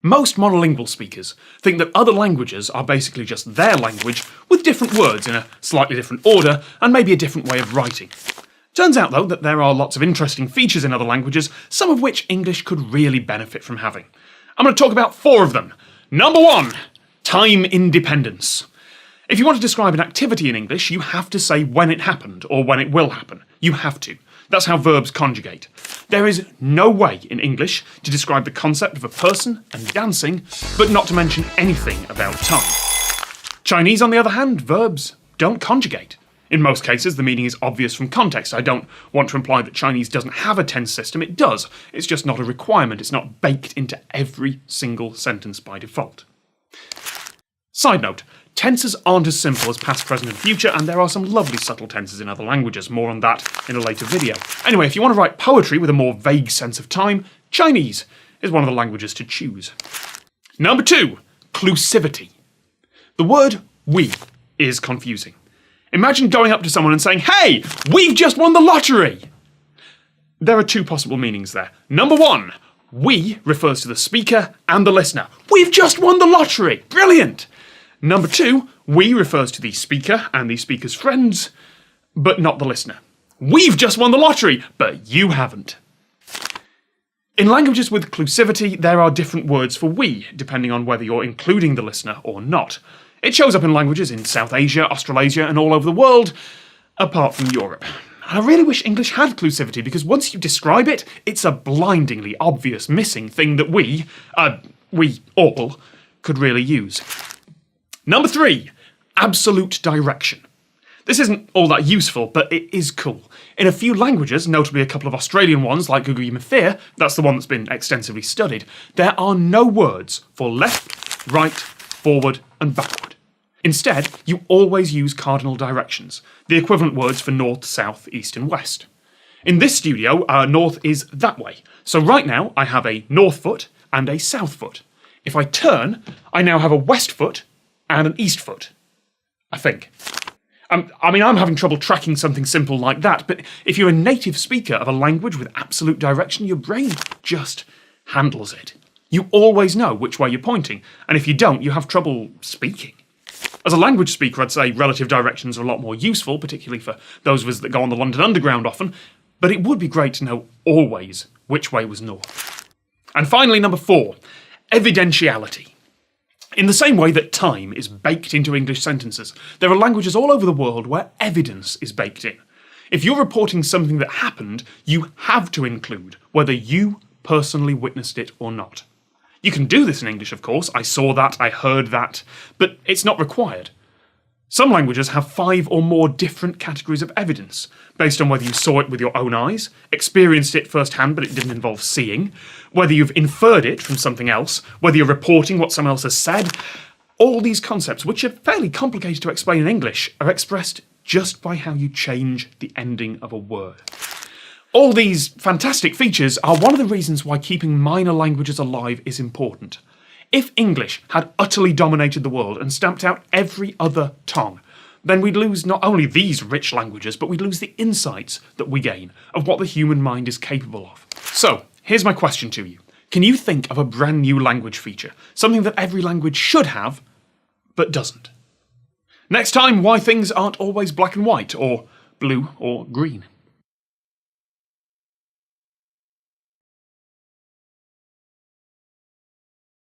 Most monolingual speakers think that other languages are basically just their language with different words in a slightly different order and maybe a different way of writing. Turns out, though, that there are lots of interesting features in other languages, some of which English could really benefit from having. I'm going to talk about 4 of them. Number 1, time independence. If you want to describe an activity in English, you have to say when it happened or when it will happen. You have to. That's how verbs conjugate. There is no way in English to describe the concept of a person and dancing, but not to mention anything about time. Chinese, on the other hand, verbs don't conjugate. In most cases, the meaning is obvious from context. I don't want to imply that Chinese doesn't have a tense system. It does. It's just not a requirement. It's not baked into every single sentence by default. Side note, tenses aren't as simple as past, present and future, and there are some lovely subtle tenses in other languages. More on that in a later video. Anyway, if you want to write poetry with a more vague sense of time, Chinese is one of the languages to choose. Number 2, clusivity. The word we is confusing. Imagine going up to someone and saying, "Hey, we've just won the lottery!" There are 2 possible meanings there. Number 1, we refers to the speaker and the listener. We've just won the lottery! Brilliant! Number 2, we refers to the speaker and the speaker's friends, but not the listener. We've just won the lottery, but you haven't. In languages with clusivity, there are different words for we, depending on whether you're including the listener or not. It shows up in languages in South Asia, Australasia, and all over the world, apart from Europe. And I really wish English had clusivity, because once you describe it, it's a blindingly obvious missing thing that we all, could really use. Number 3, absolute direction. This isn't all that useful, but it is cool. In a few languages, notably a couple of Australian ones like Gugu-Yimithir, that's the one that's been extensively studied, there are no words for left, right, forward and backward. Instead, you always use cardinal directions, the equivalent words for north, south, east and west. In this studio, north is that way, so right now I have a north foot and a south foot. If I turn, I now have a west foot and an east foot, I think. I'm having trouble tracking something simple like that, but if you're a native speaker of a language with absolute direction, your brain just handles it. You always know which way you're pointing, and if you don't, you have trouble speaking. As a language speaker, I'd say relative directions are a lot more useful, particularly for those of us that go on the London Underground often, but it would be great to know always which way was north. And finally, number 4, evidentiality. In the same way that time is baked into English sentences, there are languages all over the world where evidence is baked in. If you're reporting something that happened, you have to include whether you personally witnessed it or not. You can do this in English, of course. I saw that, I heard that, but it's not required. Some languages have 5 or more different categories of evidence, based on whether you saw it with your own eyes, experienced it firsthand but it didn't involve seeing, whether you've inferred it from something else, whether you're reporting what someone else has said. All these concepts, which are fairly complicated to explain in English, are expressed just by how you change the ending of a word. All these fantastic features are one of the reasons why keeping minor languages alive is important. If English had utterly dominated the world and stamped out every other tongue, then we'd lose not only these rich languages, but we'd lose the insights that we gain of what the human mind is capable of. So, here's my question to you. Can you think of a brand new language feature, something that every language should have, but doesn't? Next time, why things aren't always black and white, or blue or green.